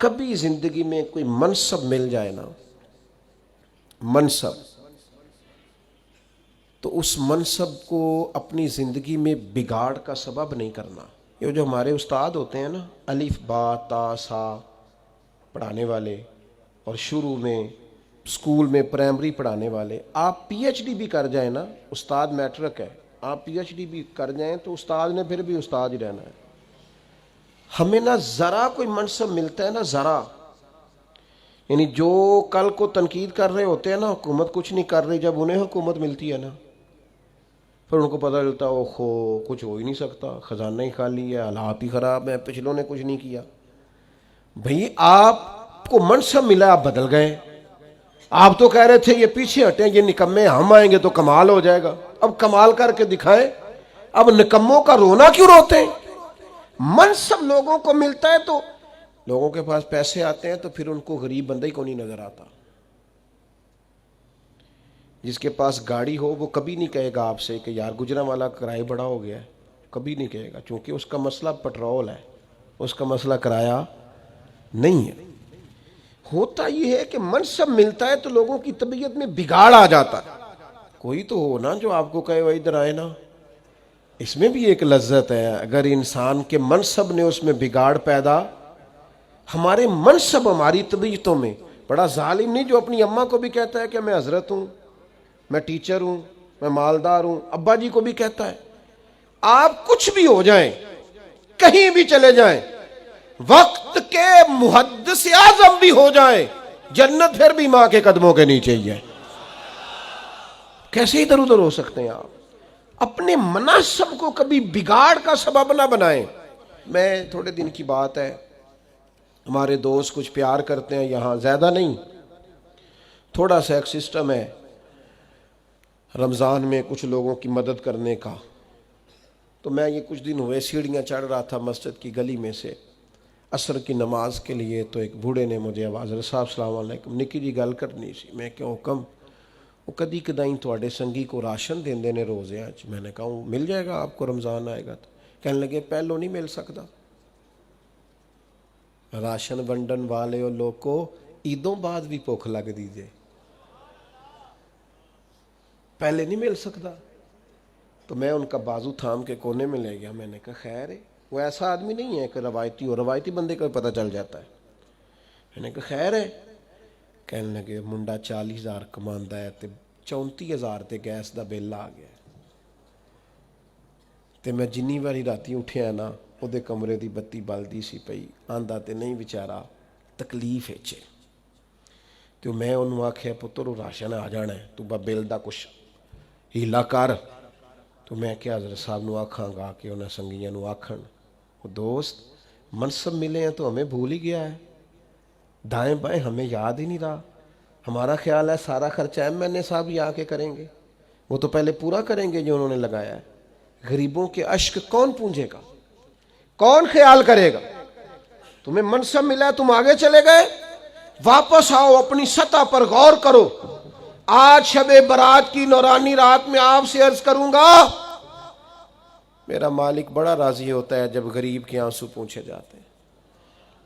کبھی زندگی میں کوئی منصب مل جائے نا، منصب، تو اس منصب کو اپنی زندگی میں بگاڑ کا سبب نہیں کرنا۔ یہ جو ہمارے استاد ہوتے ہیں نا، الف با تا سا پڑھانے والے، اور شروع میں اسکول میں پرائمری پڑھانے والے، آپ پی ایچ ڈی بھی کر جائیں نا، استاد میٹرک ہے، آپ پی ایچ ڈی بھی کر جائیں تو استاد نے پھر بھی استاد ہی رہنا ہے۔ ہمیں نہ ذرا کوئی منصب ملتا ہے نا ذرا، یعنی جو کل کو تنقید کر رہے ہوتے ہیں نا حکومت کچھ نہیں کر رہی، جب انہیں حکومت ملتی ہے نا پھر ان کو پتہ چلتا ہے اوہو کچھ ہو ہی نہیں سکتا، خزانہ ہی خالی ہے، حالات ہی خراب ہیں، پچھلوں نے کچھ نہیں کیا۔ بھئی آپ کو منصب ملا، آپ بدل گئے۔ آپ تو کہہ رہے تھے یہ پیچھے ہٹیں، یہ نکمے، ہم آئیں گے تو کمال ہو جائے گا، اب کمال کر کے دکھائیں۔ اب نکموں کا رونا کیوں روتے ہیں؟ منصب لوگوں کو ملتا ہے تو لوگوں کے پاس پیسے آتے ہیں تو پھر ان کو غریب بندہ ہی کو نہیں نظر آتا۔ جس کے پاس گاڑی ہو وہ کبھی نہیں کہے گا آپ سے کہ یار گجرانوالہ کرایہ بڑا ہو گیا ہے، کبھی نہیں کہے گا، چونکہ اس کا مسئلہ پٹرول ہے، اس کا مسئلہ کرایہ نہیں ہے۔ ہوتا یہ ہے کہ منصب ملتا ہے تو لوگوں کی طبیعت میں بگاڑ آ جاتا ہے۔ کوئی تو ہو نا جو آپ کو کہے وہ ادھر آئے نا، اس میں بھی ایک لذت ہے۔ اگر انسان کے منصب نے اس میں بگاڑ پیدا، ہمارے منصب ہماری طبیعتوں میں، بڑا ظالم نہیں جو اپنی اماں کو بھی کہتا ہے کہ میں حضرت ہوں، میں ٹیچر ہوں، میں مالدار ہوں، ابا جی کو بھی کہتا ہے۔ آپ کچھ بھی ہو جائیں، کہیں بھی چلے جائیں، وقت کے محدث اعظم بھی ہو جائیں، جنت پھر بھی ماں کے قدموں کے نیچے ہی ہے۔ کیسے ادھر ادھر ہو سکتے ہیں آپ؟ اپنے منصب کو کبھی بگاڑ کا سبب نہ بنائیں۔ میں تھوڑے دن کی بات ہے، ہمارے دوست کچھ پیار کرتے ہیں یہاں، زیادہ نہیں، تھوڑا سا ایک سسٹم ہے رمضان میں کچھ لوگوں کی مدد کرنے کا۔ تو میں یہ کچھ دن ہوئے سیڑھیاں چڑھ رہا تھا مسجد کی گلی میں سے عصر کی نماز کے لیے، تو ایک بوڑھے نے مجھے آواز، صاحب السلام علیکم، نکی جی گل کرنی سی۔ میں کیا حکم؟ وہ کدی کدائیں تواڈے سنگی کو راشن دیندے نے روزے اچ۔ میں نے کہا مل جائے گا آپ کو، رمضان آئے گا تو۔ کہنے لگے پہلو نہیں مل سکتا، راشن ونڈن والے لوگ کو عیدوں بعد بھی بھوک لگ دیجئے، پہلے نہیں مل سکتا۔ تو میں ان کا بازو تھام کے کونے میں لے گیا، میں نے کہا خیر ہے، وہ ایسا آدمی نہیں ہے کہ روایتی ہو، روایتی بندے کا پتہ چل جاتا ہے۔ میں نے کہا خیر ہے۔ کہنے لگے منڈا 40,000 کماندا ہے تے 34,000 تے گیس دا بل آ گیا تے میں جنی واری راتی اٹھیا نا او دے کمرے دی بتی بلدی سی پئی، آندا تے نہیں بیچارہ تکلیف ہے تو میں انہوں آکھیا پتر وہ راشن آ جانا ہے، تو با بل دا کچھ ہیلا کر۔ تو میں کیا حضرت صاحب نو آکھاں گا کہ انہیں سنگیاں نو آکھن، وہ دوست منصب ملے ہیں تو ہمیں بھول ہی گیا ہے، دائیں بائیں ہمیں یاد ہی نہیں رہا۔ ہمارا خیال ہے سارا خرچہ ایم این اے صاحب ہی آ کے کریں گے، وہ تو پہلے پورا کریں گے جو انہوں نے لگایا ہے۔ غریبوں کے اشک کون پونجے گا، کون خیال کرے گا؟ تمہیں منصب ملا ہے، تم آگے چلے گئے، واپس آؤ، اپنی سطح پر غور کرو۔ آج شب برات کی نورانی رات میں آپ سے عرض کروں گا، میرا مالک بڑا راضی ہوتا ہے جب غریب کے آنسو پوچھے جاتے ہیں،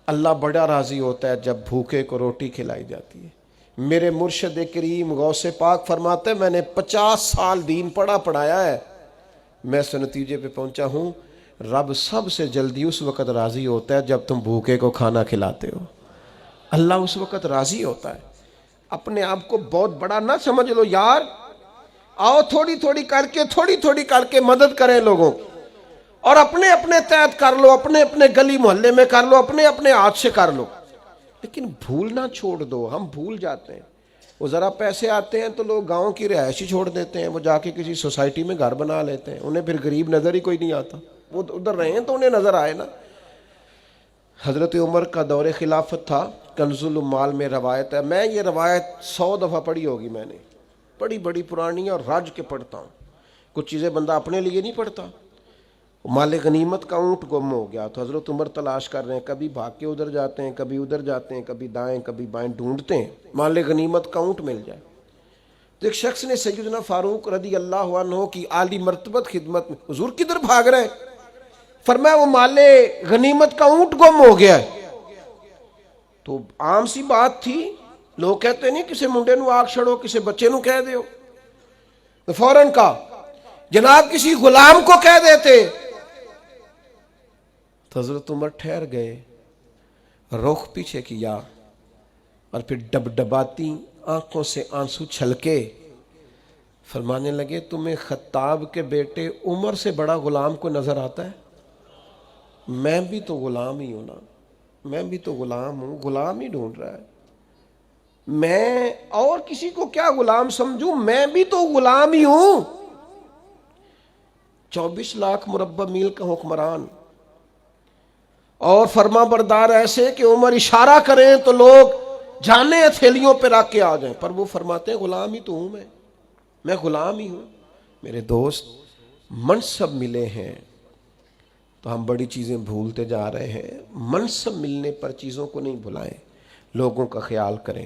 اللہ بڑا راضی ہوتا ہے جب بھوکے کو روٹی کھلائی جاتی ہے۔ میرے مرشد کریم غوث پاک فرماتے ہیں میں نے 50 سال دین پڑھایا ہے، میں اس نتیجے پہ پہنچا ہوں رب سب سے جلدی اس وقت راضی ہوتا ہے جب تم بھوکے کو کھانا کھلاتے ہو، اللہ اس وقت راضی ہوتا ہے۔ اپنے آپ کو بہت بڑا نہ سمجھ لو یار، آؤ تھوڑی تھوڑی کر کے مدد کریں لوگوں کی، اور اپنے اپنے تحت کر لو، اپنے اپنے گلی محلے میں کر لو، اپنے اپنے ہاتھ سے کر لو، لیکن بھولنا چھوڑ دو۔ ہم بھول جاتے ہیں، وہ ذرا پیسے آتے ہیں تو لوگ گاؤں کی رہائش ہی چھوڑ دیتے ہیں، وہ جا کے کسی سوسائٹی میں گھر بنا لیتے ہیں، انہیں پھر غریب نظر ہی کوئی نہیں آتا، وہ ادھر رہے ہیں تو انہیں نظر آئے نا۔ حضرت عمر کا دور خلافت تھا، کنز العمال میں روایت ہے، میں یہ روایت 100 دفعہ پڑھی ہوگی، میں نے بڑی پرانی اور رج کے پڑھتا ہوں، کچھ چیزیں بندہ اپنے لیے نہیں پڑھتا۔ مال غنیمت کا اونٹ گم ہو گیا تو حضرت عمر تلاش کر رہے ہیں، کبھی بھاگ کے ادھر جاتے ہیں، کبھی ادھر جاتے ہیں، کبھی دائیں کبھی بائیں ڈھونڈتے ہیں مال غنیمت کا اونٹ مل جائے۔ تو ایک شخص نے سیدنا فاروق رضی اللہ عنہ کی عالی مرتبت خدمت میں، حضور کدھر بھاگ رہے ہیں؟ فرمایا وہ مال غنیمت کا اونٹ گم ہو گیا ہے۔ تو عام سی بات تھی. لوگ کہتے نہیں کسی منڈے نو آگ چھڑو, کسی بچے نو کہہ دیو, تو فوراً کا جناب کسی غلام کو کہہ دیتے. تو حضرت عمر ٹھہر گئے, رخ پیچھے کیا, اور پھر ڈبڈباتی آنکھوں سے آنسو چھلکے فرمانے لگے, تمہیں خطاب کے بیٹے عمر سے بڑا غلام کو نظر آتا ہے؟ میں بھی تو غلام ہی ہوں نا, میں بھی تو غلام ہوں, غلام ہی ڈھونڈ رہا ہے. میں اور کسی کو کیا غلام سمجھوں, میں بھی تو غلام ہی ہوں. 24 لاکھ مربع میل کا حکمران اور فرما بردار ایسے کہ عمر اشارہ کریں تو لوگ جانے ہتھیلیوں پہ رکھ کے آ جائیں, پر وہ فرماتے ہیں غلام ہی تو ہوں, میں غلام ہی ہوں. میرے دوست, منصب ملے ہیں تو ہم بڑی چیزیں بھولتے جا رہے ہیں. منصب ملنے پر چیزوں کو نہیں بھلائیں, لوگوں کا خیال کریں.